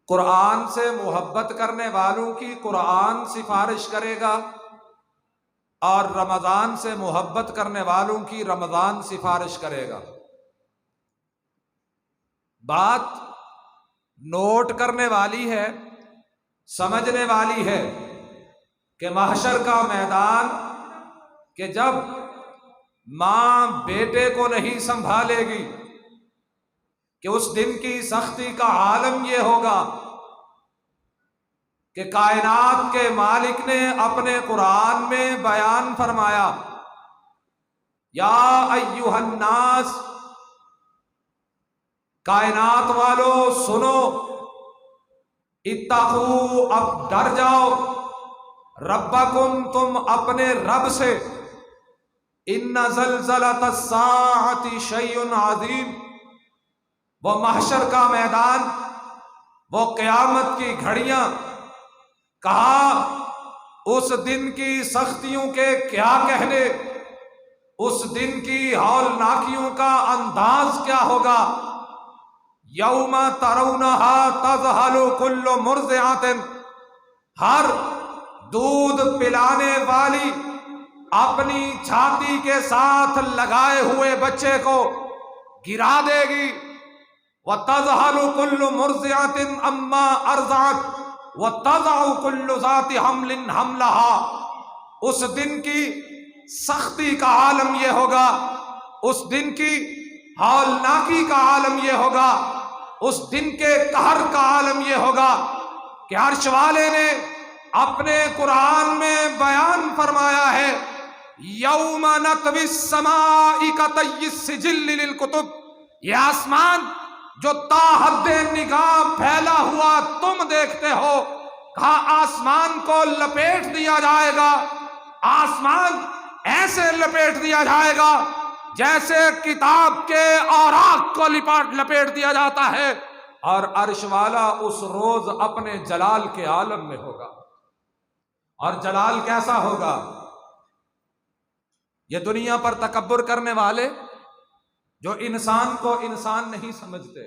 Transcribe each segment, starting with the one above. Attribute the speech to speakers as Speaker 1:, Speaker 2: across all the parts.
Speaker 1: قرآن سے محبت کرنے والوں کی قرآن سفارش کرے گا، اور رمضان سے محبت کرنے والوں کی رمضان سفارش کرے گا۔ بات نوٹ کرنے والی ہے، سمجھنے والی ہے کہ محشر کا میدان، کہ جب ماں بیٹے کو نہیں سنبھالے گی، کہ اس دن کی سختی کا عالم یہ ہوگا کہ کائنات کے مالک نے اپنے قرآن میں بیان فرمایا، یا ایھا الناس، کائنات والو سنو، اتقوا، اب ڈر جاؤ، ربکم، تم اپنے رب سے، ان زلزلۃ الساعۃ شیء عظیم، وہ محشر کا میدان، وہ قیامت کی گھڑیاں، کہا اس دن کی سختیوں کے کیا کہنے، اس دن کی ہولناکیوں کا انداز کیا ہوگا۔ یوم ترونھا تذہل کل مرضعۃ، ہر دودھ پلانے والی اپنی چھاتی کے ساتھ لگائے ہوئے بچے کو گرا دے گی، وتذہل کل مرضعۃ عما ارضعت وتضع کل ذات حمل حملها۔ اس دن کی سختی کا عالم یہ ہوگا، اس دن کی ہولناکی کا عالم یہ ہوگا، اس دن کے قہر کا عالم یہ ہوگا کہ عرش والے نے اپنے قرآن میں بیان فرمایا ہے، یوم نطوی السماء کطی السجل للکتب، یہ آسمان جو تا حد نگاہ پھیلا ہوا تم دیکھتے ہو، کہا آسمان کو لپیٹ دیا جائے گا، آسمان ایسے لپیٹ دیا جائے گا جیسے کتاب کے اوراق کو لپیٹ دیا جاتا ہے، اور عرش والا اس روز اپنے جلال کے عالم میں ہوگا۔ اور جلال کیسا ہوگا؟ یہ دنیا پر تکبر کرنے والے، جو انسان کو انسان نہیں سمجھتے،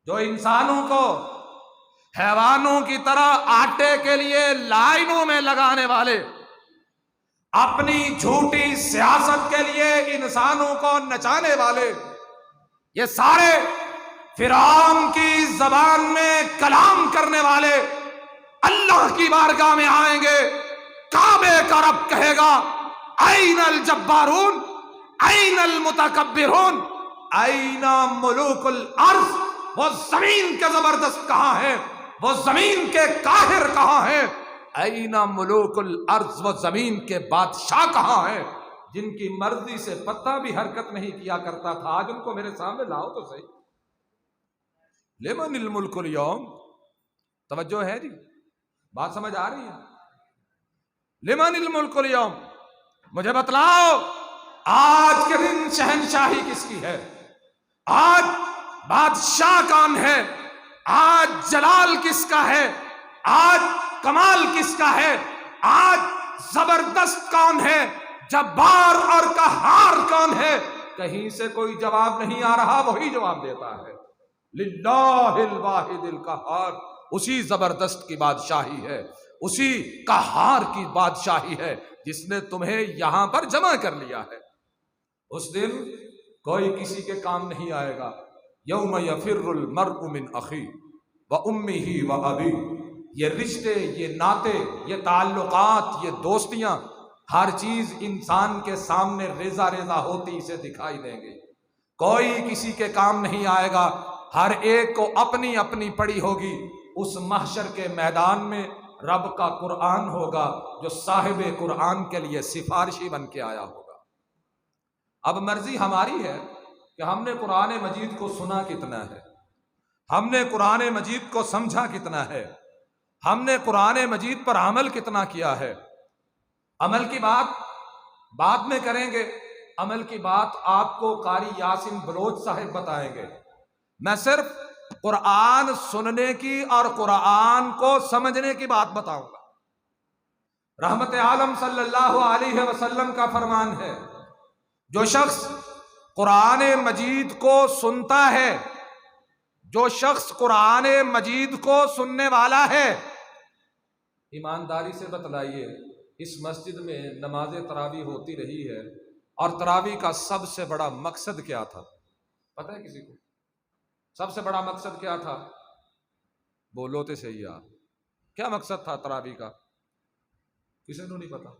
Speaker 1: جو انسانوں کو حیوانوں کی طرح آٹے کے لیے لائنوں میں لگانے والے، اپنی جھوٹی سیاست کے لیے انسانوں کو نچانے والے، یہ سارے فرعون کی زبان میں کلام کرنے والے اللہ کی بارگاہ میں آئیں گے۔ کعبے کا رب کہے گا، این الجبارون، این المتکبرون، این ملوک الارض، وہ زمین کے زبردست کہاں ہیں، وہ زمین کے قاہر کہاں ہیں، این ملوک الارض، وہ زمین کے بادشاہ کہاں ہیں، جن کی مرضی سے پتہ بھی حرکت نہیں کیا کرتا تھا، آج ان کو میرے سامنے لاؤ تو صحیح۔ لمن الملک اليوم، توجہ ہے جی، بات سمجھ آ رہی ہے؟ لمن الملک اليوم، مجھے بتلاؤ آج کے دن شہنشاہی کس کی ہے، آج بادشاہ کون ہے، آج جلال کس کا ہے، آج کمال کس کا ہے، آج زبردست کون ہے، جبار اور قہار کون ہے؟ کہیں سے کوئی جواب نہیں آ رہا، وہی جواب دیتا ہے، للہ الواحد القہار، اسی زبردست کی بادشاہی ہے، اسی قہار کی بادشاہی ہے جس نے تمہیں یہاں پر جمع کر لیا ہے۔ اس دن کوئی کسی کے کام نہیں آئے گا۔ یوم یفر المرء من اخیہ وامہ وابیہ، یہ رشتے، یہ ناطے، یہ تعلقات، یہ دوستیاں، ہر چیز انسان کے سامنے ریزہ ریزہ ہوتی اسے دکھائی دیں گی، کوئی کسی کے کام نہیں آئے گا، ہر ایک کو اپنی اپنی پڑی ہوگی۔ اس محشر کے میدان میں رب کا قرآن ہوگا جو صاحب قرآن کے لیے سفارشی بن کے آیا ہوگا۔ اب مرضی ہماری ہے کہ ہم نے قرآن مجید کو سنا کتنا ہے، ہم نے قرآن مجید کو سمجھا کتنا ہے، ہم نے قرآن مجید پر عمل کتنا کیا ہے۔ عمل کی بات بعد میں کریں گے، عمل کی بات آپ کو قاری یاسین بلوچ صاحب بتائیں گے، میں صرف قرآن سننے کی اور قرآن کو سمجھنے کی بات بتاؤں گا۔ رحمت عالم صلی اللہ علیہ وسلم کا فرمان ہے، جو شخص قرآن مجید کو سنتا ہے، جو شخص قرآن مجید کو سننے والا ہے، ایمانداری سے بتلائیے اس مسجد میں نماز تراویح ہوتی رہی ہے اور تراویح کا سب سے بڑا مقصد کیا تھا؟ پتہ ہے کسی کو؟ سب سے بڑا مقصد کیا تھا؟ بولو تو صحیح یار، کیا مقصد تھا تراویح کا؟ کسی کو نہیں پتا؟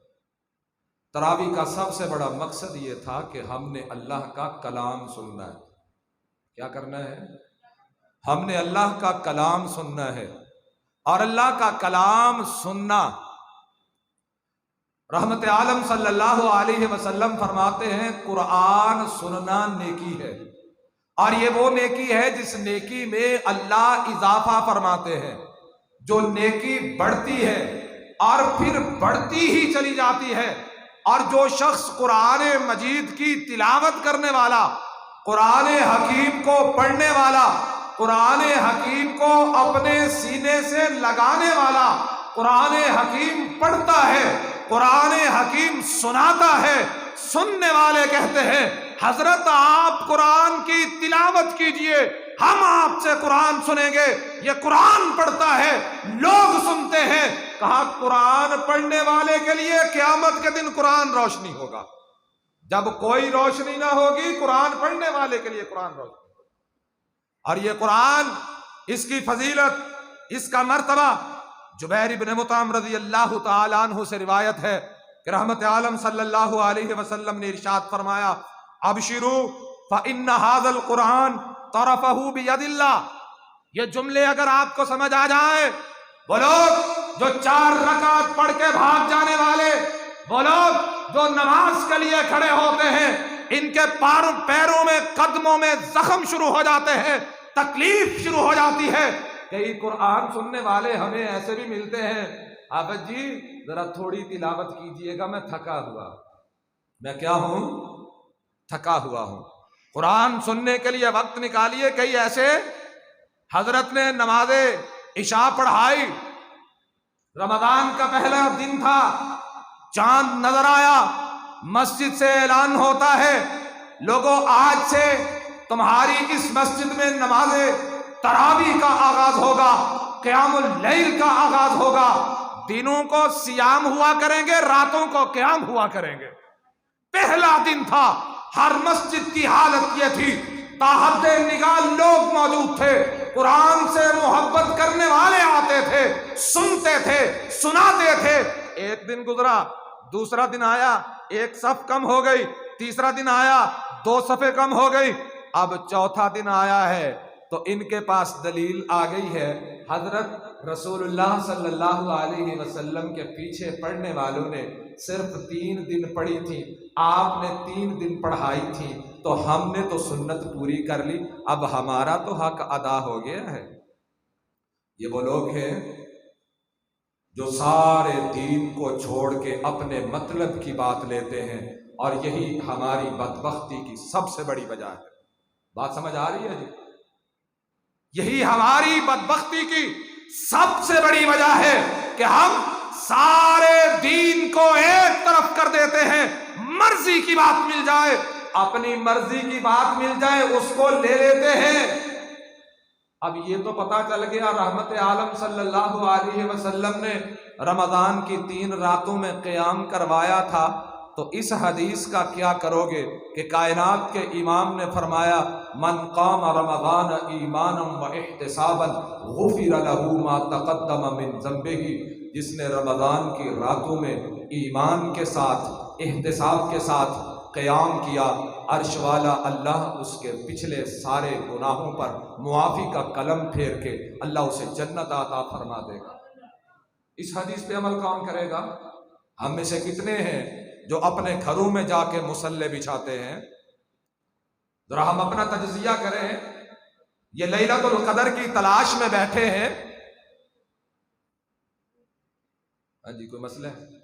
Speaker 1: تراویح کا سب سے بڑا مقصد یہ تھا کہ ہم نے اللہ کا کلام سننا ہے۔ کیا کرنا ہے؟ ہم نے اللہ کا کلام سننا ہے، اور اللہ کا کلام سننا، رحمت عالم صلی اللہ علیہ وسلم فرماتے ہیں قرآن سننا نیکی ہے، اور یہ وہ نیکی ہے جس نیکی میں اللہ اضافہ فرماتے ہیں، جو نیکی بڑھتی ہے اور پھر بڑھتی ہی چلی جاتی ہے۔ اور جو شخص قرآن مجید کی تلاوت کرنے والا، قرآن حکیم کو پڑھنے والا، قرآن حکیم کو اپنے سینے سے لگانے والا، قرآن حکیم پڑھتا ہے، قرآن حکیم سناتا ہے، سننے والے کہتے ہیں حضرت آپ قرآن کی تلاوت کیجئے، ہم آپ سے قرآن سنیں گے۔ یہ قرآن پڑھتا ہے، لوگ سنتے ہیں۔ کہا قرآن پڑھنے والے کے لیے قیامت کے دن قرآن روشنی ہوگا۔ جب کوئی روشنی نہ ہوگی، قرآن پڑھنے والے کے لیے قرآن روشنی ہوگا۔ اور یہ قرآن، اس کی فضیلت، اس کا مرتبہ جبیر بن مطعم رضی اللہ تعالیٰ عنہ سے روایت ہے کہ رحمت عالم صلی اللہ علیہ وسلم نے ارشاد فرمایا ابشروا فإن هذا القرآن طرفه بید اللہ۔ یہ جملے اگر آپ کو سمجھ آ جائیں، وہ لوگ جو 4 رکعت پڑھ کے بھاگ جانے والے، وہ لوگ جو نماز کے لیے کھڑے ہوتے ہیں، ان کے پیروں میں، قدموں میں زخم شروع ہو جاتے ہیں، تکلیف شروع ہو جاتی ہے۔ کئی قرآن سننے والے ہمیں ایسے بھی ملتے ہیں، عابد جی ذرا تھوڑی تلاوت کیجئے گا، میں تھکا ہوا، میں کیا ہوں؟ تھکا ہوا ہوں۔ قرآن سننے کے لیے وقت نکالیے۔ کئی ایسے حضرت نے نماز عشاء پڑھائی، رمضان کا پہلا دن تھا، چاند نظر آیا، مسجد سے اعلان ہوتا ہے لوگوں آج سے تمہاری اس مسجد میں نماز تراویح کا آغاز ہوگا، قیام اللیل کا آغاز ہوگا، دنوں کو سیام ہوا کریں گے، راتوں کو قیام ہوا کریں گے۔ پہلا دن تھا، ہر مسجد کی حالت یہ تھی، تاحد نگاہ لوگ موجود تھے، قرآن سے محبت کرنے والے آتے تھے، سنتے تھے، سناتے تھے۔ ایک دن گزرا، دوسرا دن آیا، ایک صف کم ہو گئی، تیسرا دن آیا، 2 صفیں کم ہو گئی، اب چوتھا دن آیا ہے تو ان کے پاس دلیل آ گئی ہے۔ حضرت رسول اللہ صلی اللہ علیہ وسلم کے پیچھے پڑھنے والوں نے صرف 3 دن پڑھی تھی، آپ نے 3 دن پڑھائی تھی، تو ہم نے تو سنت پوری کر لی، اب ہمارا تو حق ادا ہو گیا ہے۔ یہ وہ لوگ ہیں جو سارے دین کو چھوڑ کے اپنے مطلب کی بات لیتے ہیں، اور یہی ہماری بدبختی کی سب سے بڑی وجہ ہے۔ بات سمجھ آ رہی ہے جی؟ یہی ہماری بدبختی کی سب سے بڑی وجہ ہے کہ ہم سارے دین کو ایک طرف کر دیتے ہیں، مرضی کی بات مل جائے، اپنی مرضی کی بات مل جائے اس کو لے لیتے ہیں۔ اب یہ تو پتا چل گیا رحمت عالم صلی اللہ علیہ وسلم نے رمضان کی 3 راتوں میں قیام کروایا تھا، تو اس حدیث کا کیا کرو گے کہ کائنات کے امام نے فرمایا من قام رمضان ایمانا و احتسابا غفر له ما تقدم من ذنبہ، جس نے رمضان کی راتوں میں ایمان کے ساتھ، احتساب کے ساتھ قیام کیا، عرش والا اللہ اس کے پچھلے سارے گناہوں پر معافی کا قلم پھیر کے اللہ اسے جنت عطا فرما دے گا۔ اس حدیث پہ عمل کون کرے گا؟ ہم میں سے کتنے ہیں جو اپنے گھروں میں جا کے مصلے بچھاتے ہیں؟ ذرا ہم اپنا تجزیہ کریں۔ یہ لیلۃ القدر کی تلاش میں بیٹھے ہیں، ہاں جی کوئی مسئلہ ہے؟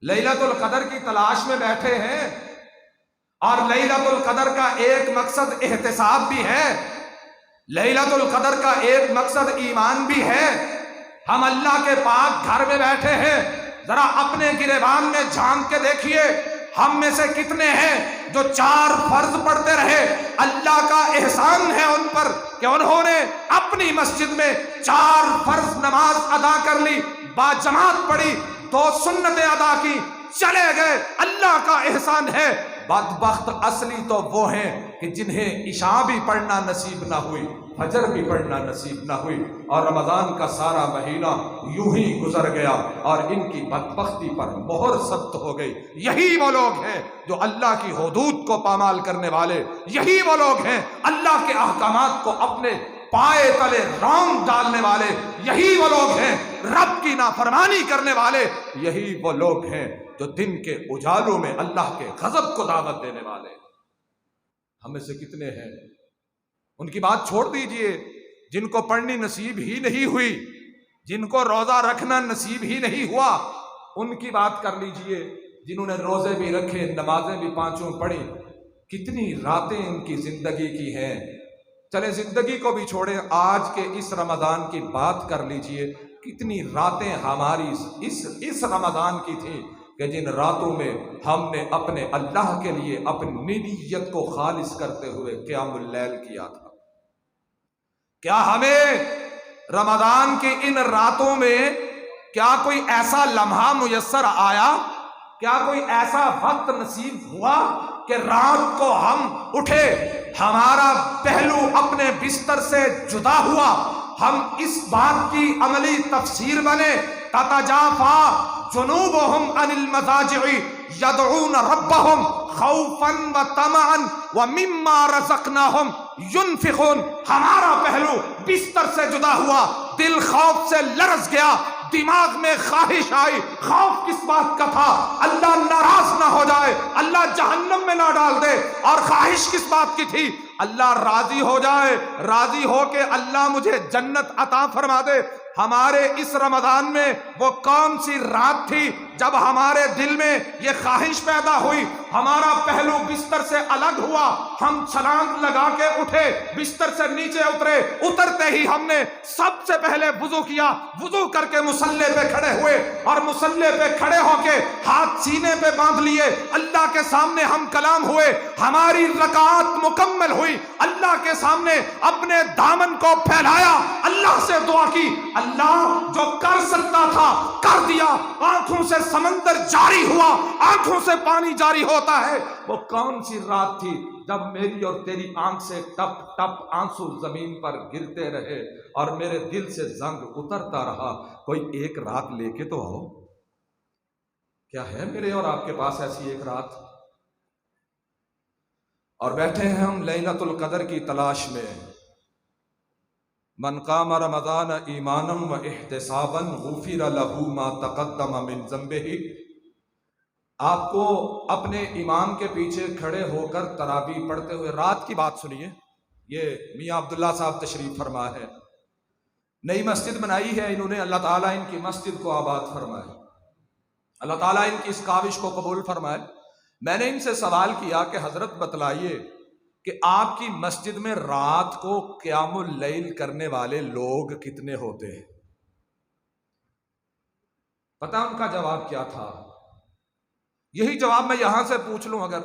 Speaker 1: لیلۃ القدر کی تلاش میں بیٹھے ہیں، اور لیلۃ القدر کا ایک مقصد احتساب بھی ہے، لیلۃ القدر کا ایک مقصد ایمان بھی ہے۔ ہم اللہ کے پاک گھر میں بیٹھے ہیں، ذرا اپنے گریبان میں جھانک کے دیکھیے، ہم میں سے کتنے ہیں جو 4 فرض پڑھتے رہے؟ اللہ کا احسان ہے ان پر کہ انہوں نے اپنی مسجد میں 4 فرض نماز ادا کر لی، با جماعت پڑھی، 2 سنتیں ادا کی، چلے گئے۔ اللہ کا احسان ہے۔ بدبخت اصلی تو وہ ہیں کہ جنہیں عشاء بھی پڑھنا نصیب نہ ہوئی، فجر بھی پڑھنا نصیب نہ ہوئی، اور رمضان کا سارا مہینہ یوں ہی گزر گیا اور ان کی بدبختی پر مہر سخت ہو گئی۔ یہی وہ لوگ ہیں جو اللہ کی حدود کو پامال کرنے والے، یہی وہ لوگ ہیں اللہ کے احکامات کو اپنے پائے تلے رونگ ڈالنے والے، یہی وہ لوگ ہیں رب کی نافرمانی کرنے والے، یہی وہ لوگ ہیں جو دن کے اجالوں میں اللہ کے غضب کو دعوت دینے والے۔ ہم میں سے کتنے ہیں؟ ان کی بات چھوڑ دیجئے جن کو پڑھنی نصیب ہی نہیں ہوئی، جن کو روزہ رکھنا نصیب ہی نہیں ہوا، ان کی بات کر لیجئے۔ جنہوں نے روزے بھی رکھے، نمازیں بھی 5 پڑھی، کتنی راتیں ان کی زندگی کی ہیں۔ چلے زندگی کو بھی چھوڑیں، آج کے اس رمضان کی بات کر لیجئے، کتنی راتیں ہماری اس رمضان کی تھی کہ جن راتوں میں ہم نے اپنے اللہ کے لیے اپنی نیت کو خالص کرتے ہوئے قیام اللیل کیا تھا۔ کیا ہمیں رمضان کی ان راتوں میں کیا کوئی ایسا لمحہ میسر آیا، کیا کوئی ایسا وقت نصیب ہوا کہ رات کو ہم اٹھے، ہمارا پہلو اپنے بستر سے جدا ہوا، ہم اس بات کی عملی تفسیر بنے؟ تتجافا جنوبهم عن المضاجع يدعون ربهم خوفا وطمعا ومما رزقناهم ينفقون۔ ہمارا پہلو بستر سے جدا ہوا، دل خوف سے لرز گیا، دماغ میں خواہش آئی۔ خوف کس بات کا تھا؟ اللہ ناراض نہ ہو جائے، اللہ جہنم میں نہ ڈال دے۔ اور خواہش کس بات کی تھی؟ اللہ راضی ہو جائے، راضی ہو کے اللہ مجھے جنت عطا فرما دے۔ ہمارے اس رمضان میں وہ کون سی رات تھی جب ہمارے دل میں یہ خواہش پیدا ہوئی، ہمارا پہلو بستر سے الگ ہوا، ہم چھلانگ لگا کے اٹھے، بستر سے نیچے اترے، اترتے ہی ہم نے سب سے پہلے وضو کیا، وضو کر کے مصلی پہ کھڑے ہوئے، اور مصلی پہ کھڑے ہو کے ہاتھ سینے پہ باندھ لیے، اللہ کے سامنے ہم کلام ہوئے، ہماری رکعات مکمل ہوئی، اللہ کے سامنے اپنے دامن کو پھیلایا، اللہ سے دعا کی۔ اللہ جو کر سکتا تھا کر دیا، آنکھوں سے سمندر جاری ہوا، آنکھوں سے پانی جاری ہوتا ہے۔ وہ کون سی رات تھی جب میری اور تیری آنکھ سے ٹپ ٹپ آنسو زمین پر گرتے رہے اور میرے دل سے زنگ اترتا رہا؟ کوئی ایک رات لے کے تو آؤ۔ کیا ہے میرے اور آپ کے پاس ایسی ایک رات؟ اور بیٹھے ہیں ہم لیلۃ القدر کی تلاش میں۔ من قام رمضان ایمانا و احتسابا غفر له ما تقدم من ذنبه۔ آپ کو اپنے امام کے پیچھے کھڑے ہو کر تراویح پڑھتے ہوئے رات کی بات سنیے۔ یہ میاں عبداللہ صاحب تشریف فرما ہے، نئی مسجد بنائی ہے انہوں نے، اللہ تعالیٰ ان کی مسجد کو آباد فرمائے، اللہ تعالیٰ ان کی اس کاوش کو قبول فرمائے۔ میں نے ان سے سوال کیا کہ حضرت بتلائیے کہ آپ کی مسجد میں رات کو قیام اللیل کرنے والے لوگ کتنے ہوتے ہیں؟ پتہ ان کا جواب کیا تھا؟ یہی جواب میں یہاں سے پوچھ لوں اگر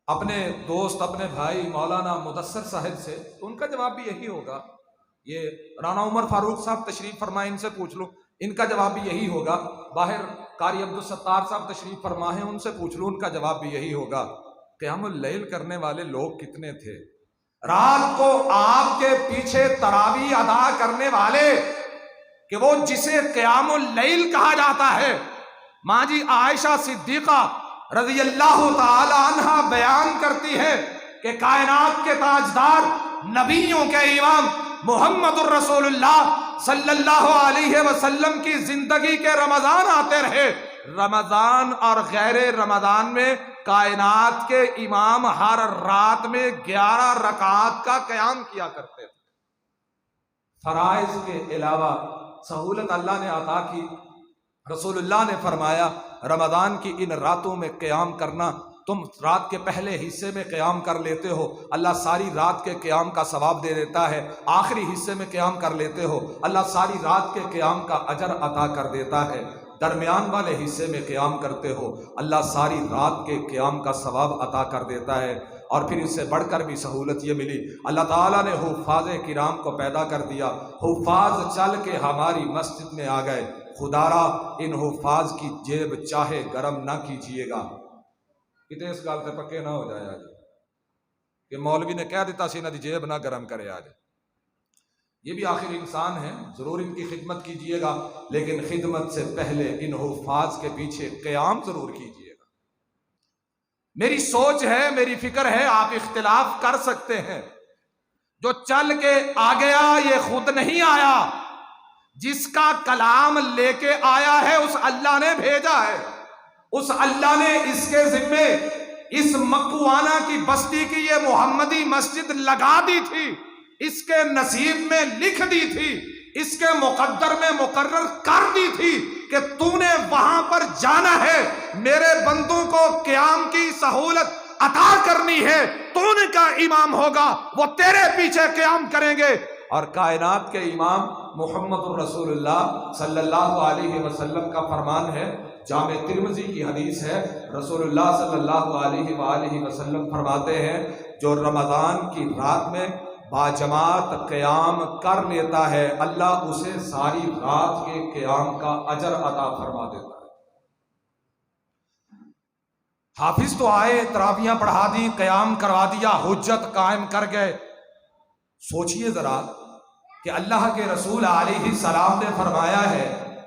Speaker 1: اپنے دوست، اپنے بھائی مولانا مدثر صاحب سے، تو ان کا جواب بھی یہی ہوگا۔ یہ رانا عمر فاروق صاحب تشریف فرمائے، ان سے پوچھ لوں، ان کا جواب بھی یہی ہوگا۔ باہر قاری عبدالستار صاحب تشریف فرما ہیں، ان سے پوچھ لوں، ان کا جواب بھی یہی ہوگا۔ قیام اللیل کرنے والے لوگ کتنے تھے؟ رات کو آپ کے پیچھے تراویح ادا کرنے والے، کہ وہ جسے قیام اللیل کہا جاتا ہے۔ ماں جی عائشہ صدیقہ رضی اللہ تعالی عنہا بیان کرتی ہے کہ کائنات کے تاجدار، نبیوں کے امام محمد الرسول اللہ صلی اللہ علیہ وسلم کی زندگی کے رمضان آتے رہے، رمضان اور غیر رمضان میں کائنات کے امام ہر رات میں 11 رکعات کا قیام کیا کرتے تھے۔ فرائض کے علاوہ سہولت اللہ نے عطا کی۔ رسول اللہ نے فرمایا رمضان کی ان راتوں میں قیام کرنا، تم رات کے پہلے حصے میں قیام کر لیتے ہو، اللہ ساری رات کے قیام کا ثواب دے دیتا ہے، آخری حصے میں قیام کر لیتے ہو، اللہ ساری رات کے قیام کا اجر عطا کر دیتا ہے۔ درمیان والے حصے میں قیام کرتے ہو، اللہ ساری رات کے قیام کا ثواب عطا کر دیتا ہے۔ اور پھر اس سے بڑھ کر بھی سہولت یہ ملی، اللہ تعالیٰ نے حفاظ کرام کو پیدا کر دیا، حفاظ چل کے ہماری مسجد میں آ گئے۔ خدا را ان حفاظ کی جیب چاہے گرم نہ کیجیے گا۔ کتنے اس گال سے پکے نہ ہو جائے آج کہ مولوی نے کہہ دیتا سی نہ دی جیب نہ گرم کرے آج۔ یہ بھی آخر انسان ہیں، ضرور ان کی خدمت کیجیے گا، لیکن خدمت سے پہلے ان حفاظ کے پیچھے قیام ضرور کیجیے گا۔ میری سوچ ہے، میری فکر ہے، آپ اختلاف کر سکتے ہیں، جو چل کے آ گیا یہ خود نہیں آیا، جس کا کلام لے کے آیا ہے اس اللہ نے بھیجا ہے، اس اللہ نے اس کے ذمے اس مکوانا کی بستی کی یہ محمدی مسجد لگا دی تھی، اس کے نصیب میں لکھ دی تھی، اس کے مقدر میں مقرر کر دی تھی کہ تو نے وہاں پر جانا ہے، میرے بندوں کو قیام کی سہولت عطا کرنی ہے، تو ان کا امام ہوگا، وہ تیرے پیچھے قیام کریں گے۔ اور کائنات کے امام محمد الرسول اللہ صلی اللہ علیہ وسلم کا فرمان ہے، جامع ترمذی کی حدیث ہے، رسول اللہ صلی اللہ علیہ وآلہ وسلم فرماتے ہیں جو رمضان کی رات میں باجماعت قیام کر لیتا ہے اللہ اسے ساری رات کے قیام کا اجر عطا فرما دیتا ہے۔ حافظ تو آئے، تراویحاں پڑھا دی، قیام کروا دیا، حجت قائم کر گئے۔ سوچئے ذرا کہ اللہ کے رسول علیہ السلام نے فرمایا ہے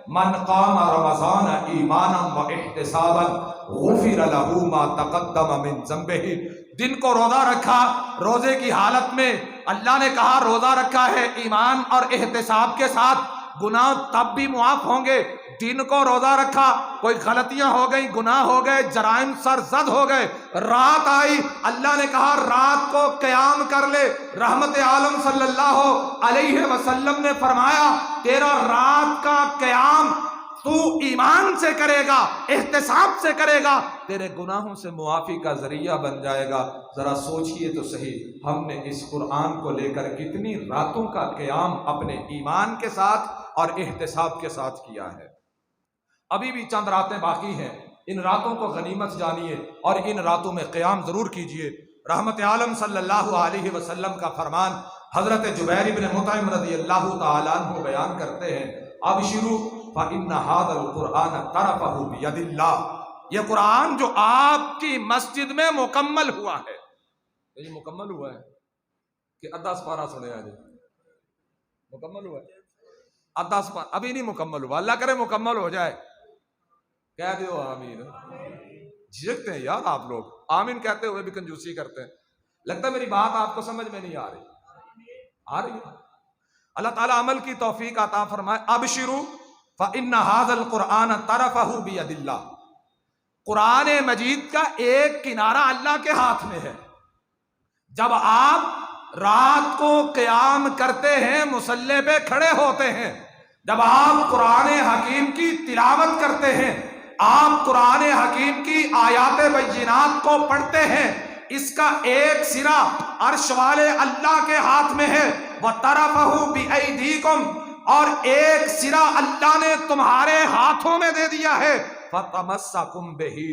Speaker 1: من قام رمضان ایمانا و احتسابا غفر له ما تقدم من ذنبہ، دن کو روزہ رکھا، روزے کی حالت میں اللہ نے کہا روزہ رکھا ہے ایمان اور احتساب کے ساتھ، گناہ تب بھی معاف ہوں گے۔ دن کو روزہ رکھا، کوئی غلطیاں ہو گئی، گناہ ہو گئے، جرائم سرزد ہو گئے، رات آئی، اللہ نے کہا رات کو قیام کر لے۔ رحمت عالم صلی اللہ علیہ وسلم نے فرمایا تیرا رات کا قیام تو ایمان سے کرے گا، احتساب سے کرے گا، تیرے گناہوں سے معافی کا ذریعہ بن جائے گا۔ ذرا سوچئے تو صحیح، ہم نے اس قرآن کو لے کر کتنی راتوں کا قیام اپنے ایمان کے ساتھ اور احتساب کے ساتھ کیا ہے۔ ابھی بھی چند راتیں باقی ہیں، ان راتوں کو غنیمت جانیے اور ان راتوں میں قیام ضرور کیجئے۔ رحمت عالم صلی اللہ علیہ وسلم کا فرمان حضرت جبیر بن مطعم رضی اللہ تعالیٰ عنہ بیان کرتے ہیں ابشروا فإن هذا القرآن طرفه بید اللہ، یہ قرآن جو آپ کی مسجد میں مکمل ہوا ہے، یہ مکمل ہوا ہے کہ ادھا سپارہ سنے آج مکمل ہوا ہے، ادھا سپارہ ابھی نہیں مکمل ہوا، اللہ کرے مکمل ہو جائے۔ کہہ دیو آمین۔ جھجکتے ہیں یار آپ لوگ، آمین کہتے ہوئے بھی کنجوسی کرتے ہیں، لگتا ہے میری بات آپ کو سمجھ میں نہیں آ رہی ہے۔ اللہ تعالیٰ عمل کی توفیق عطا فرمائے۔ ابشروا فإن هذا القرآن طرفه بید اللہ، قرآن مجید کا ایک کنارہ اللہ کے ہاتھ میں ہے۔ جب آپ رات کو قیام کرتے ہیں، مصلی پہ کھڑے ہوتے ہیں، جب آپ قرآن حکیم کی تلاوت کرتے ہیں، آپ قرآن حکیم کی آیات بینات کو پڑھتے ہیں، اس کا ایک سرا عرش والے اللہ کے ہاتھ میں ہے، وَطَرَفَهُ بِأَيْدِيكُمْ، اور ایک سرا اللہ نے تمہارے ہاتھوں میں دے دیا ہے، فَتَمَسَّكُمْ بِهِ،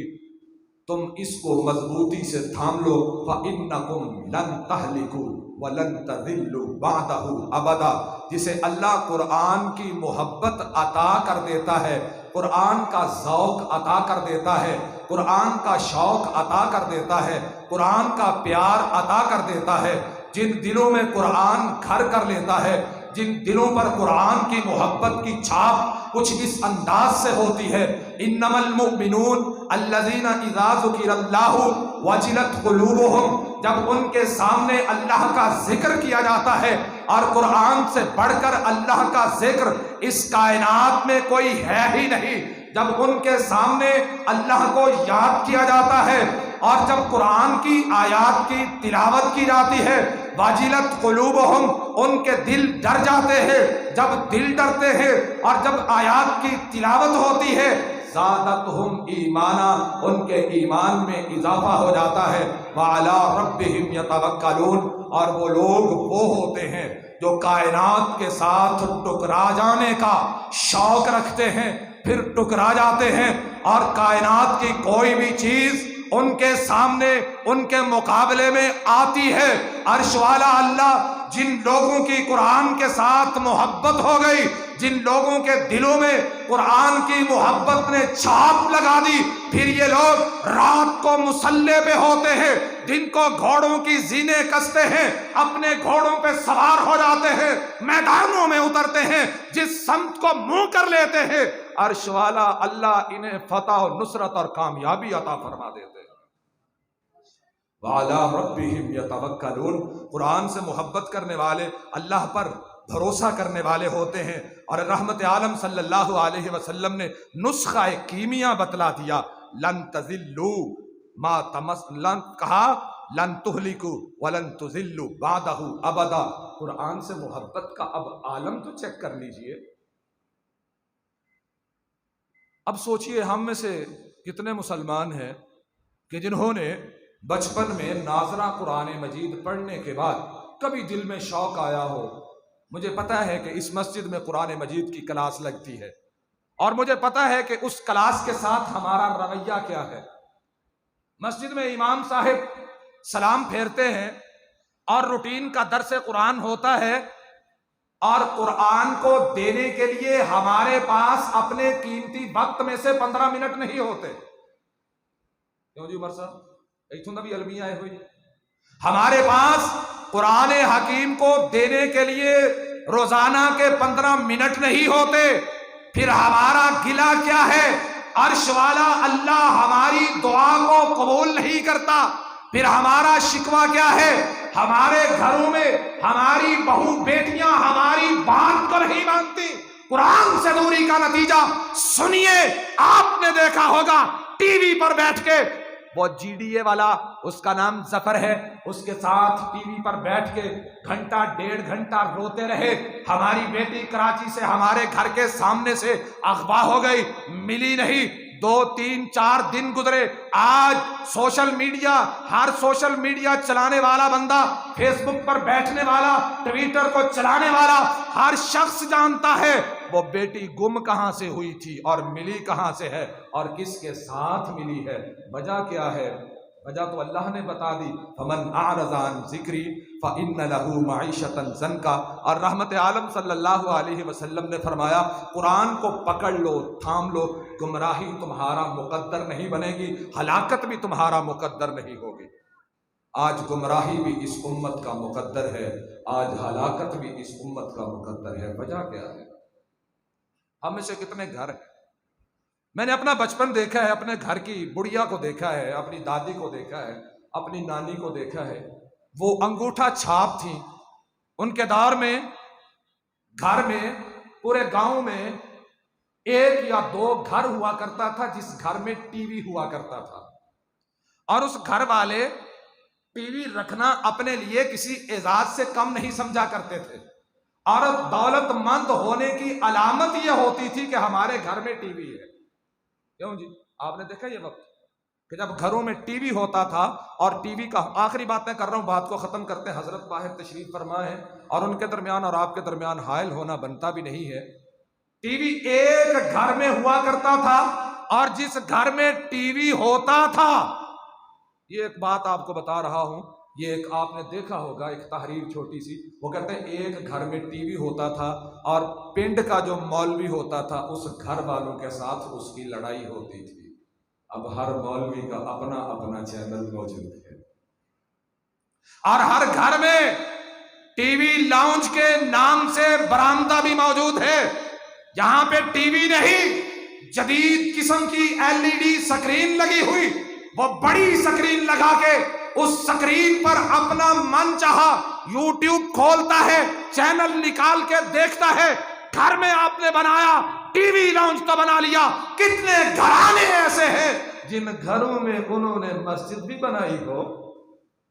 Speaker 1: تم اس کو مضبوطی سے تھام لو، فَإِنَّكُمْ لَن تَهْلِكُوا وَلَن تَذِلُّوا بَعْدَهُ أَبَدًا۔ جسے اللہ قرآن کی محبت عطا کر دیتا ہے، قرآن کا ذوق عطا کر دیتا ہے، قرآن کا شوق عطا کر دیتا ہے، قرآن کا پیار عطا کر دیتا ہے، جن دلوں میں قرآن گھر کر لیتا ہے، جن دلوں پر قرآن کی محبت کی چھاپ کچھ اس انداز سے ہوتی ہے، انما المؤمنون الذین اذا ذکر اللہ وجلت قلوبہم، جب ان کے سامنے اللہ کا ذکر کیا جاتا ہے، اور قرآن سے بڑھ کر اللہ کا ذکر اس کائنات میں کوئی ہے ہی نہیں، جب ان کے سامنے اللہ کو یاد کیا جاتا ہے اور جب قرآن کی آیات کی تلاوت کی جاتی ہے، واجلت قلوبہم، ان کے دل ڈر جاتے ہیں، جب دل ڈرتے ہیں اور جب آیات کی تلاوت ہوتی ہے، زادتہم ایمانا، ان کے ایمان میں اضافہ ہو جاتا ہے، وعلی ربہم یتوکلون، اور وہ لوگ وہ ہوتے ہیں جو کائنات کے ساتھ ٹکرا جانے کا شوق رکھتے ہیں، پھر ٹکرا جاتے ہیں، اور کائنات کی کوئی بھی چیز ان کے سامنے، ان کے مقابلے میں آتی ہے۔ عرش والا اللہ جن لوگوں کی قرآن کے ساتھ محبت ہو گئی، جن لوگوں کے دلوں میں قرآن کی محبت نے چھاپ لگا دی، پھر یہ لوگ رات کو مسلح پہ ہوتے ہیں، دن کو گھوڑوں کی زینے کستے ہیں، اپنے گھوڑوں پہ سوار ہو جاتے ہیں، میدانوں میں اترتے ہیں، جس سمت کو منہ کر لیتے ہیں عرش والا اللہ انہیں فتح و نصرت اور کامیابی عطا فرما دیتے ہیں۔ وَعَلَىٰ رَبِّهِمْ يَتَوَكَّلُونَ، قرآن سے محبت کرنے والے اللہ پر بھروسہ کرنے والے ہوتے ہیں۔ اور رحمت عالم صلی اللہ علیہ وسلم نے نسخہ کیمیا بتلا دیا، لن تذلوا ما لن کہا لن تہلکوا ولن تذلوا بعدہ ابدا۔ قرآن سے محبت کا اب عالم تو چیک کر لیجئے۔ اب سوچئے ہم میں سے کتنے مسلمان ہیں کہ جنہوں نے بچپن میں ناظرہ قرآن مجید پڑھنے کے بعد کبھی دل میں شوق آیا ہو، مجھے پتا ہے کہ اس مسجد میں قرآن مجید کی کلاس لگتی ہے، اور مجھے پتا ہے کہ اس کلاس کے ساتھ ہمارا رویہ کیا ہے۔ مسجد میں امام صاحب سلام پھیرتے ہیں اور روٹین کا درس قرآن ہوتا ہے، اور قرآن کو دینے کے لیے ہمارے پاس اپنے قیمتی وقت میں سے 15 منٹ نہیں ہوتے۔ کیوں جی عمر صاحب ایتھوں دا بھی علمی آئے ہوئی، ہمارے پاس قرآن حکیم کو دینے کے لیے روزانہ کے 15 منٹ نہیں ہوتے۔ پھر ہمارا گلہ کیا ہے؟ عرش والا اللہ ہماری دعا کو قبول نہیں کرتا۔ پھر ہمارا شکوہ کیا ہے؟ ہمارے گھروں میں ہماری بہو بیٹیاں ہماری بات کو نہیں مانتی۔ قرآن سے دوری کا نتیجہ سنیے، آپ نے دیکھا ہوگا ٹی وی پر بیٹھ کے وہ جی ڈی اے والا، اس کا نام ظفر ہے، اس کے ساتھ ٹی وی پر بیٹھ کے گھنٹہ 1.5 گھنٹہ روتے رہے، ہماری بیٹی کراچی سے ہمارے گھر کے سامنے سے اغوا ہو گئی، ملی نہیں، 2 3 4 دن گزرے۔ آج سوشل میڈیا، ہر سوشل میڈیا چلانے والا بندہ، فیس بک پر بیٹھنے والا، ٹویٹر کو چلانے والا ہر شخص جانتا ہے وہ بیٹی گم کہاں سے ہوئی تھی اور ملی کہاں سے ہے اور کس کے ساتھ ملی ہے۔ وجہ کیا ہے؟ وجہ تو اللہ نے بتا دی، فمن اعرض عن ذکری فإن له معیشۃ ضنکا۔ اور رحمت عالم صلی اللہ علیہ وسلم نے فرمایا قرآن کو پکڑ لو، تھام لو، گمراہی تمہارا مقدر نہیں بنے گی، ہلاکت بھی تمہارا مقدر نہیں ہوگی۔ آج گمراہی بھی اس امت کا مقدر ہے، آج ہلاکت بھی اس امت کا مقدر ہے۔ وجہ کیا ہے؟ ہم میں سے کتنے گھر ہیں، میں نے اپنا بچپن دیکھا ہے، اپنے گھر کی بڑھیا کو دیکھا ہے، اپنی دادی کو دیکھا ہے، اپنی نانی کو دیکھا ہے، وہ انگوٹھا چھاپ تھی۔ ان کے دور میں گھر میں، پورے گاؤں میں 1 یا 2 گھر ہوا کرتا تھا جس گھر میں ٹی وی ہوا کرتا تھا، اور اس گھر والے ٹی وی رکھنا اپنے لیے کسی اعزاز سے کم نہیں سمجھا کرتے تھے، اور دولت مند ہونے کی علامت یہ ہوتی تھی کہ ہمارے گھر میں ٹی وی ہے۔ کیوں جی؟ آپ نے دیکھا یہ وقت کہ جب گھروں میں ٹی وی ہوتا تھا، اور ٹی وی کا آخری بات میں کر رہا ہوں، بات کو ختم کرتے ہیں، حضرت باہر تشریف فرما ہے اور ان کے درمیان اور آپ کے درمیان حائل ہونا بنتا بھی نہیں ہے۔ ٹی وی ایک گھر میں ہوا کرتا تھا، اور جس گھر میں ٹی وی ہوتا تھا، یہ ایک بات آپ کو بتا رہا ہوں، یہ ایک آپ نے دیکھا ہوگا ایک تحریر چھوٹی سی، وہ کہتے ہیں ایک گھر میں ٹی وی ہوتا تھا اور پنڈ کا جو مولوی ہوتا تھا اس گھر والوں کے ساتھ اس کی لڑائی ہوتی تھی۔ اب ہر مولوی کا اپنا اپنا چینل موجود ہے، اور ہر گھر میں ٹی وی لاؤنج کے نام سے برآمدہ بھی موجود ہے، یہاں پہ ٹی وی نہیں، جدید قسم کی LED سکرین لگی ہوئی، وہ بڑی سکرین لگا کے اس سکرین پر اپنا من چاہا یوٹیوب کھولتا ہے، چینل نکال کے دیکھتا ہے۔ گھر میں آپ نے بنایا ٹی وی لاؤنج تو بنا لیا، کتنے گھرانے ایسے ہیں جن گھروں میں انہوں نے مسجد بھی بنائی ہو۔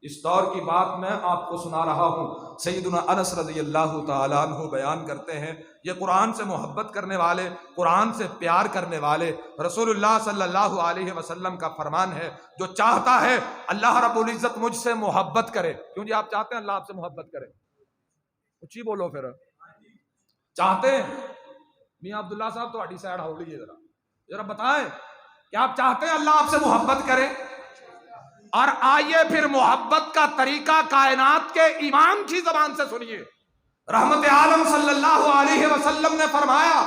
Speaker 1: اس دور کی بات میں آپ کو سنا رہا ہوں، سیدنا انس رضی اللہ تعالیٰ عنہ بیان کرتے ہیں، یہ قرآن سے محبت کرنے والے، قرآن سے پیار کرنے والے، رسول اللہ صلی اللہ علیہ وسلم کا فرمان ہے، جو چاہتا ہے اللہ رب العزت مجھ سے محبت کرے۔ کیوں جی؟ آپ چاہتے ہیں اللہ آپ سے محبت کرے؟ اچھی بولو پھر، چاہتے ہیں؟ میاں عبداللہ صاحب تھوڑی سائڈ ہو لیجیے ذرا، ذرا بتائیں کہ آپ چاہتے ہیں اللہ آپ سے محبت کرے؟ اور آئیے پھر محبت کا طریقہ کائنات کے امام کی زبان سے سنیے۔ رحمت عالم صلی اللہ علیہ وسلم نے فرمایا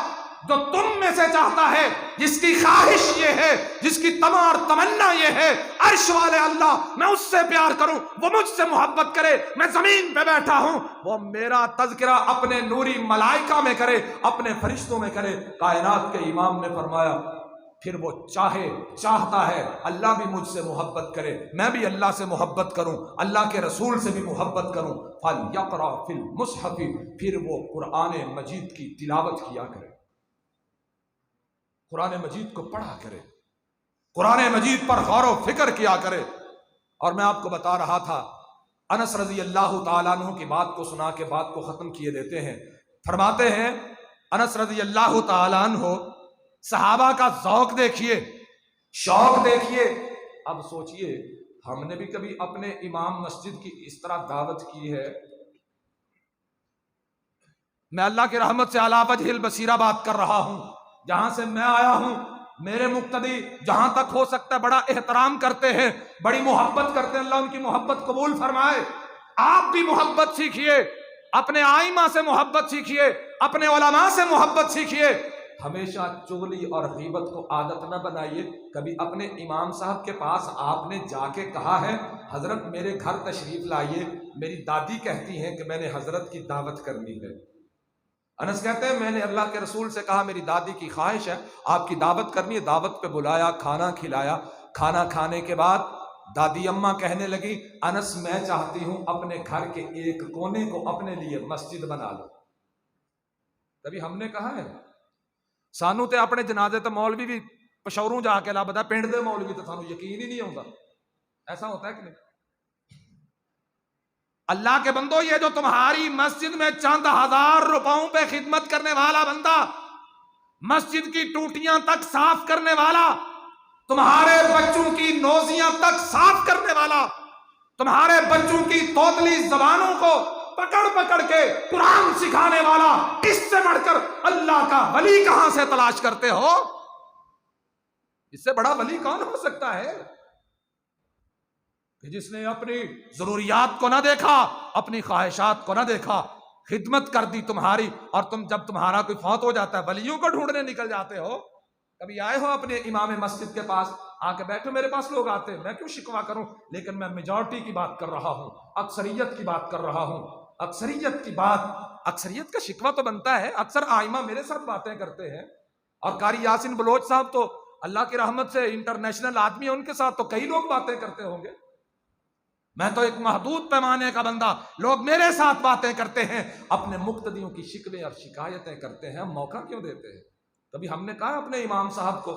Speaker 1: جو تم میں سے چاہتا ہے، جس کی خواہش یہ ہے، جس کی تمنا اور تمنا یہ ہے عرش والے اللہ میں اس سے پیار کروں، وہ مجھ سے محبت کرے، میں زمین پہ بیٹھا ہوں، وہ میرا تذکرہ اپنے نوری ملائکہ میں کرے، اپنے فرشتوں میں کرے۔ کائنات کے امام نے فرمایا پھر وہ چاہتا ہے اللہ بھی مجھ سے محبت کرے، میں بھی اللہ سے محبت کروں، اللہ کے رسول سے بھی محبت کروں، فَلْيَقْرَأْ فِي الْمُصْحَفِ، پھر وہ قرآن مجید کی تلاوت کیا کرے، قرآن مجید کو پڑھا کرے، قرآن مجید پر غور و فکر کیا کرے۔ اور میں آپ کو بتا رہا تھا، انس رضی اللہ تعالیٰ عنہ کی بات کو سنا کے بات کو ختم کیے دیتے ہیں۔ فرماتے ہیں انس رضی اللہ تعالیٰ عنہ، صحابہ کا ذوق دیکھیے، شوق دیکھیے۔ اب سوچئے ہم نے بھی کبھی اپنے امام مسجد کی اس طرح دعوت کی ہے؟ میں اللہ کی رحمت سے علی وجہ البصیرہ بات کر رہا ہوں، جہاں سے میں آیا ہوں میرے مقتدی جہاں تک ہو سکتا ہے بڑا احترام کرتے ہیں، بڑی محبت کرتے ہیں، اللہ ان کی محبت قبول فرمائے۔ آپ بھی محبت سیکھیے، اپنے آئمہ سے محبت سیکھیے، اپنے علماء سے محبت سیکھیے۔ ہمیشہ چغلی اور غیبت کو عادت نہ بنائیے۔ کبھی اپنے امام صاحب کے پاس آپ نے جا کے کہا ہے حضرت میرے گھر تشریف لائیے، میری دادی کہتی ہیں کہ میں نے حضرت کی دعوت کرنی ہے۔ انس کہتے ہیں میں نے اللہ کے رسول سے کہا میری دادی کی خواہش ہے آپ کی دعوت کرنی ہے، دعوت پہ بلایا، کھانا کھلایا، کھانا کھانے کے بعد دادی اماں کہنے لگی انس میں چاہتی ہوں اپنے گھر کے ایک کونے کو اپنے لیے مسجد بنا لو۔ کبھی ہم نے کہا ہے؟ سانو تے اپنے جنازے تے مولوی بھی پشوروں جا کے لا بتا پنڈ دے مولوی تے سانو یقین ہی نہیں ہوتا۔ ایسا ہوتا ہے کہ نہیں؟ اللہ کے بندو، یہ جو تمہاری مسجد میں چند ہزار روپوں پہ خدمت کرنے والا بندہ، مسجد کی ٹوٹیاں تک صاف کرنے والا، تمہارے بچوں کی نوزیاں تک صاف کرنے والا، تمہارے بچوں کی توتلی زبانوں کو پکڑ پکڑ کے قرآن سکھانے والا، اس سے بڑھ کر اللہ کا ولی کہاں سے تلاش کرتے ہو؟ اس سے بڑا ولی کون ہو سکتا ہے کہ جس نے اپنی ضروریات کو نہ دیکھا، اپنی خواہشات کو نہ دیکھا، خدمت کر دی تمہاری، اور تم جب تمہارا کوئی فوت ہو جاتا ہے ولیوں کو ڈھونڈنے نکل جاتے ہو۔ کبھی آئے ہو اپنے امام مسجد کے پاس آ کے بیٹھو؟ میرے پاس لوگ آتے ہیں، میں کیوں شکوا کروں، لیکن میں میجورٹی کی بات کر رہا ہوں، اکثریت کی بات کر رہا ہوں۔ اکثریت کی بات، اکثریت کا شکوہ تو بنتا ہے، اکثر آئمہ میرے ساتھ باتیں کرتے ہیں، اور قاری یاسین بلوچ صاحب تو اللہ کی رحمت سے انٹرنیشنل آدمی ہے، ان کے ساتھ تو کئی لوگ باتیں کرتے ہوں گے۔ میں تو ایک محدود پیمانے کا بندہ، لوگ میرے ساتھ باتیں کرتے ہیں، اپنے مقتدیوں کی شکوے اور شکایتیں کرتے ہیں، ہم موقع کیوں دیتے ہیں؟ کبھی ہم نے کہا اپنے امام صاحب کو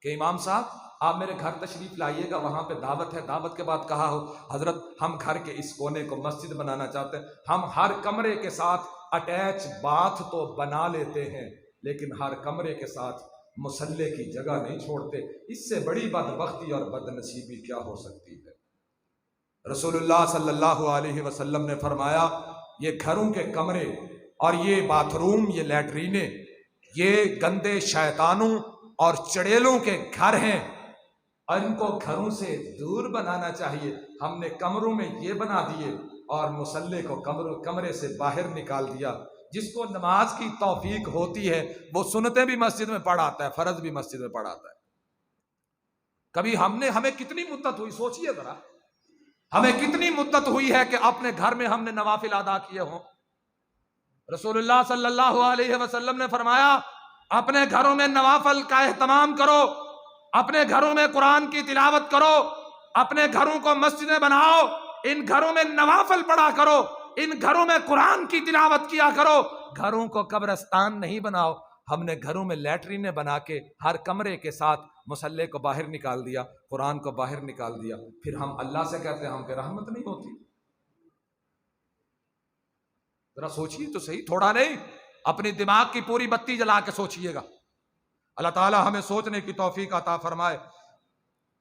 Speaker 1: کہ امام صاحب آپ میرے گھر تشریف لائیے گا، وہاں پہ دعوت ہے، دعوت کے بعد کہا ہو حضرت ہم گھر کے اس کونے کو مسجد بنانا چاہتے ہیں، ہم ہر کمرے کے ساتھ اٹیچ باتھ تو بنا لیتے ہیں لیکن ہر کمرے کے ساتھ مصلے کی جگہ نہیں چھوڑتے؟ اس سے بڑی بدبختی اور بدنصیبی کیا ہو سکتی ہے؟ رسول اللہ صلی اللہ علیہ وسلم نے فرمایا یہ گھروں کے کمرے اور یہ باتھ روم، یہ لیٹرینیں، یہ گندے شیطانوں اور چڑیلوں کے گھر ہیں، اور ان کو گھروں سے دور بنانا چاہیے۔ ہم نے کمروں میں یہ بنا دیے اور مصلے کو کمرے سے باہر نکال دیا۔ جس کو نماز کی توفیق ہوتی ہے وہ سنتیں بھی مسجد میں پڑھ آتا ہے، فرض بھی مسجد میں پڑھ آتا ہے۔ کبھی ہمیں کتنی مدت ہوئی، سوچئے ذرا، ہمیں کتنی مدت ہوئی ہے کہ اپنے گھر میں ہم نے نوافل ادا کیے ہوں؟ رسول اللہ صلی اللہ علیہ وسلم نے فرمایا اپنے گھروں میں نوافل کا اہتمام کرو، اپنے گھروں میں قرآن کی تلاوت کرو، اپنے گھروں کو مسجدیں بناؤ، ان گھروں میں نوافل پڑھا کرو، ان گھروں میں قرآن کی تلاوت کیا کرو، گھروں کو قبرستان نہیں بناؤ۔ ہم نے گھروں میں لیٹرینیں بنا کے ہر کمرے کے ساتھ مصلے کو باہر نکال دیا، قرآن کو باہر نکال دیا، پھر ہم اللہ سے کہتے ہیں ہم پہ رحمت نہیں ہوتی؟ ذرا سوچیے تو صحیح، تھوڑا نہیں، اپنی دماغ کی پوری بتی جلا کے سوچئے گا۔ اللہ تعالی ہمیں سوچنے کی توفیق عطا فرمائے۔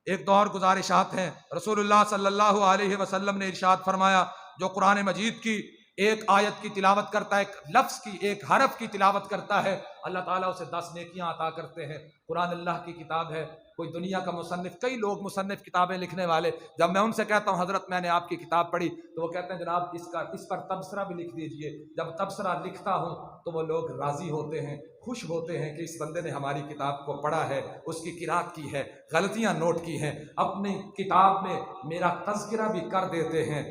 Speaker 1: ایک دو اور گزارشات ہیں۔ رسول اللہ صلی اللہ علیہ وسلم نے ارشاد فرمایا جو قرآن مجید کی ایک آیت کی تلاوت کرتا ہے، ایک لفظ کی، ایک حرف کی تلاوت کرتا ہے، اللہ تعالیٰ اسے 10 نیکیاں عطا کرتے ہیں۔ قرآن اللہ کی کتاب ہے۔ کوئی دنیا کا مصنف، کئی لوگ مصنف کتابیں لکھنے والے، جب میں ان سے کہتا ہوں حضرت میں نے آپ کی کتاب پڑھی، تو وہ کہتے ہیں جناب اس پر تبصرہ بھی لکھ دیجئے۔ جب تبصرہ لکھتا ہوں تو وہ لوگ راضی ہوتے ہیں، خوش ہوتے ہیں کہ اس بندے نے ہماری کتاب کو پڑھا ہے، اس کی قرأت کی ہے، غلطیاں نوٹ کی ہیں، اپنی کتاب میں میرا تذکرہ بھی کر دیتے ہیں۔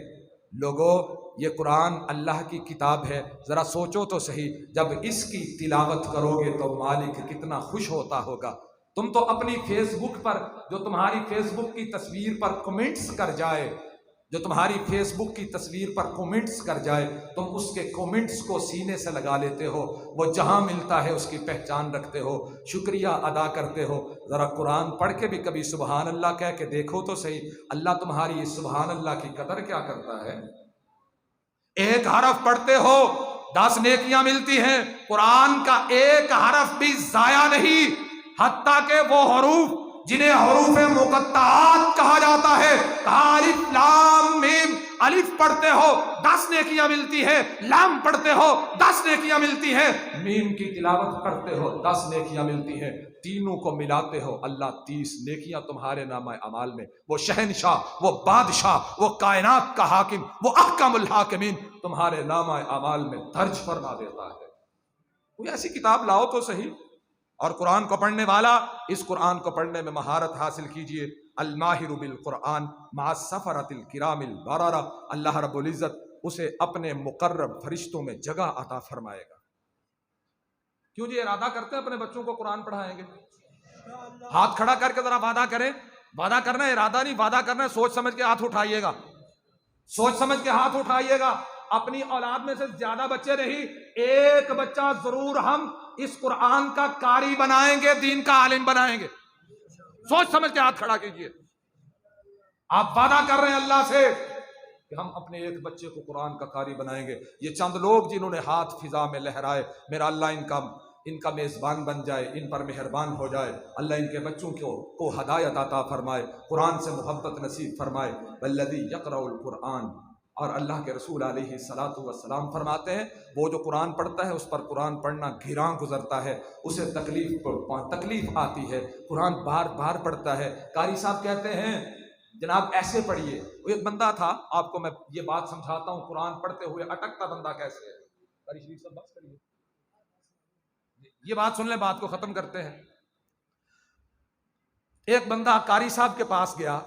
Speaker 1: لوگوں، یہ قرآن اللہ کی کتاب ہے، ذرا سوچو تو صحیح، جب اس کی تلاوت کرو گے تو مالک کتنا خوش ہوتا ہوگا۔ تم تو اپنی فیس بک پر، جو تمہاری فیس بک کی تصویر پر کمنٹس کر جائے، جو تمہاری فیس بک کی تصویر پر کومنٹس کر جائے، تم اس کے کومنٹس کو سینے سے لگا لیتے ہو، وہ جہاں ملتا ہے اس کی پہچان رکھتے ہو، شکریہ ادا کرتے ہو۔ ذرا قرآن پڑھ کے بھی کبھی سبحان اللہ کہہ کے دیکھو تو صحیح، اللہ تمہاری اس سبحان اللہ کی قدر کیا کرتا ہے۔ ایک حرف پڑھتے ہو 10 نیکیاں ملتی ہیں، قرآن کا ایک حرف بھی ضائع نہیں، حتیٰ کہ وہ حروف جنہیں حروف مقطعات کہا جاتا ہے، الف لام میم، الف پڑھتے ہو 10 نیکیاں ملتی ہے، لام پڑھتے ہو 10 نیکیاں ملتی ہے، میم کی تلاوت کرتے ہو 10 نیکیاں ملتی ہیں، تینوں کو ملاتے ہو اللہ 30 نیکیاں تمہارے نامہ اعمال میں، وہ شہنشاہ، وہ بادشاہ، وہ کائنات کا حاکم، وہ احکم الحاکمین تمہارے نامہ اعمال میں درج فرما دیتا ہے۔ کوئی ایسی کتاب لاؤ تو صحیح۔ اور قرآن کو پڑھنے والا، اس قرآن کو پڑھنے میں مہارت حاصل کیجئے۔ الماہر بالقرآن مع السفرۃ الکرام البررہ، اللہ رب العزت اسے اپنے مقرب فرشتوں میں جگہ عطا فرمائے گا۔ کیوں جی ارادہ کرتے ہیں اپنے بچوں کو قرآن پڑھائیں گے؟ ہاتھ کھڑا کر کے ذرا وعدہ کریں۔ وعدہ کرنا ہے، ارادہ نہیں، وعدہ کرنا ہے، سوچ سمجھ کے ہاتھ اٹھائیے گا، سوچ سمجھ کے ہاتھ اٹھائیے گا۔ اپنی اولاد میں سے زیادہ بچے نہیں، ایک بچہ ضرور ہم اس قرآن کا قاری بنائیں گے، دین کا عالم بنائیں گے۔ سوچ سمجھ کے ہاتھ کھڑا کیجئے۔ آپ وعدہ کر رہے ہیں اللہ سے کہ ہم اپنے ایک بچے کو قرآن کا قاری بنائیں گے۔ یہ چند لوگ جنہوں نے ہاتھ فضا میں لہرائے، میرا اللہ ان کا میزبان بن جائے، ان پر مہربان ہو جائے، اللہ ان کے بچوں کو ہدایت عطا فرمائے، قرآن سے محبت نصیب فرمائے۔ والذی یقرأ القرآن، اور اللہ کے رسول علیہ الصلاۃ والسلام فرماتے ہیں وہ جو قرآن پڑھتا ہے اس پر قرآن پڑھنا گھراں گزرتا ہے، اسے تکلیف آتی ہے، قرآن بار بار پڑھتا ہے۔ قاری صاحب کہتے ہیں جناب ایسے پڑھیے۔ ایک بندہ تھا، آپ کو میں یہ بات سمجھاتا ہوں، قرآن پڑھتے ہوئے اٹکتا بندہ کیسے ہے۔ قاری شریف صاحب بس کریے، یہ بات سن لیں، بات کو ختم کرتے ہیں۔ ایک بندہ قاری صاحب کے پاس گیا،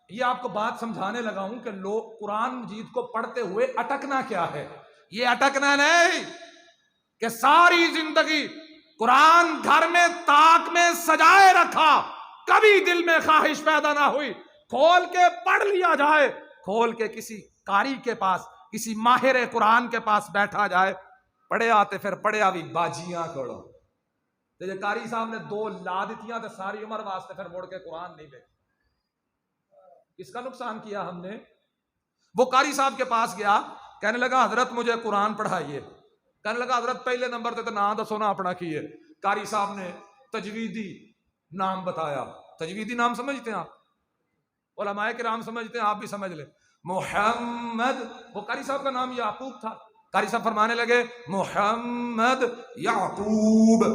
Speaker 1: یہ آپ کو بات سمجھانے لگا ہوں کہ لوگ قرآن مجید کو پڑھتے ہوئے اٹکنا کیا ہے۔ یہ اٹکنا نہیں کہ ساری زندگی قرآن گھر میں طاق میں سجائے رکھا، کبھی دل میں خواہش پیدا نہ ہوئی کھول کے پڑھ لیا جائے، کھول کے کسی قاری کے پاس، کسی ماہر قرآن کے پاس بیٹھا جائے، پڑھے آتے پھر پڑھے آوی باجیاں کرو۔ تو قاری صاحب نے 2 لا دیتیاں تو ساری عمر واسطے پھر مڑ کے قرآن نہیں لے۔ اس کا نقصان کیا ہم نے۔ وہ قاری صاحب کے پاس گیا، کہنے لگا حضرت مجھے قرآن پڑھائیے۔ کہنے لگا حضرت پہلے نمبر تے تو نام دسو نا اپنا کی ہے۔ قاری صاحب نے تجویدی نام بتایا۔ تجویدی نام سمجھتے ہیں آپ؟ علماء کرام سمجھتے ہیں، آپ بھی سمجھ لیں۔ محمد، وہ قاری صاحب کا نام یعقوب تھا۔ قاری صاحب فرمانے لگے محمد یعقوب۔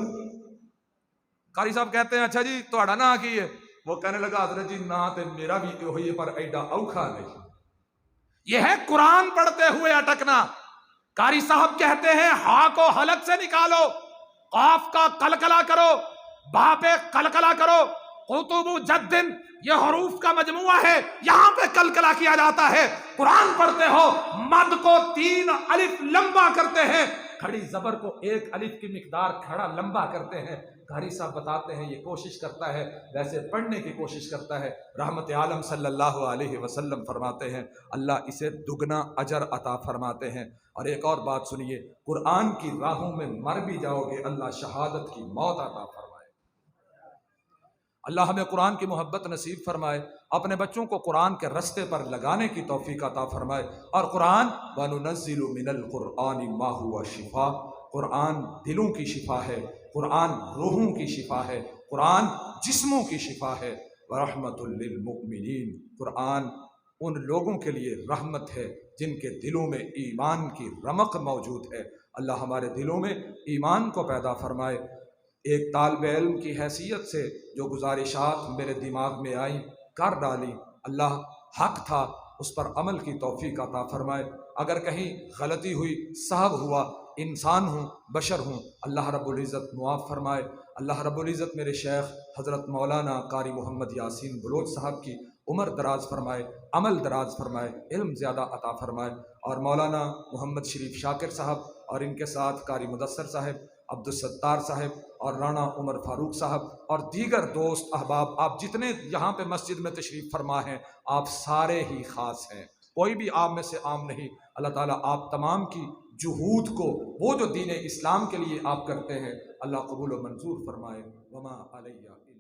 Speaker 1: قاری صاحب کہتے ہیں اچھا جی تہاڈا نام کی ہے؟ وہ کہنے لگا حضرت جی نا تے میرا بھی ہوئی پر ایڈا اوکھا نہیں۔ یہ ہے قرآن پڑھتے ہوئے اٹکنا۔ قاری صاحب کہتے ہیں ہا کو حلق سے نکالو، قاف کا قلقلہ کرو، با پہ قلقلہ کرو، قطب جدن یہ حروف کا مجموعہ ہے، یہاں پہ قلقلہ کیا جاتا ہے۔ قرآن پڑھتے ہو مد کو 3 الف لمبا کرتے ہیں، کھڑی زبر کو 1 الف کی مقدار کھڑا لمبا کرتے ہیں۔ قاری صاحب بتاتے ہیں یہ کوشش کرتا ہے، ویسے پڑھنے کی کوشش کرتا ہے۔ رحمت عالم صلی اللہ علیہ وسلم فرماتے ہیں اللہ اسے دگنا اجر عطا فرماتے ہیں۔ اور ایک اور بات سنیے، قرآن کی راہوں میں مر بھی جاؤ گے اللہ شہادت کی موت عطا فرمائے۔ اللہ ہمیں قرآن کی محبت نصیب فرمائے، اپنے بچوں کو قرآن کے رستے پر لگانے کی توفیق عطا فرمائے۔ اور قرآن وَنُنَزِّلُ مِنَ الْقُرْآنِ مَا هُوَ شِفَاءٌ، قرآن دلوں کی شفا ہے، قرآن روحوں کی شفا ہے، قرآن جسموں کی شفا ہے۔ وَرَحْمَةٌ لِّلْمُؤْمِنِينَ، قرآن ان لوگوں کے لیے رحمت ہے جن کے دلوں میں ایمان کی رمق موجود ہے۔ اللہ ہمارے دلوں میں ایمان کو پیدا فرمائے۔ ایک طالب علم کی حیثیت سے جو گزارشات میرے دماغ میں آئیں کر ڈالی، اللہ حق تھا اس پر عمل کی توفیق عطا فرمائے۔ اگر کہیں غلطی ہوئی، سہو ہوا، انسان ہوں، بشر ہوں، اللہ رب العزت معاف فرمائے۔ اللہ رب العزت میرے شیخ حضرت مولانا قاری محمد یاسین بلوچ صاحب کی عمر دراز فرمائے، عمل دراز فرمائے، علم زیادہ عطا فرمائے، اور مولانا محمد شریف شاکر صاحب اور ان کے ساتھ قاری مدثر صاحب، عبدالستار صاحب اور رانا عمر فاروق صاحب اور دیگر دوست احباب، آپ جتنے یہاں پہ مسجد میں تشریف فرما ہیں، آپ سارے ہی خاص ہیں، کوئی بھی آپ میں سے عام نہیں۔ اللہ تعالیٰ آپ تمام کی جہود کو، وہ جو دین اسلام کے لیے آپ کرتے ہیں، اللہ قبول و منظور فرمائے۔ وما علیہ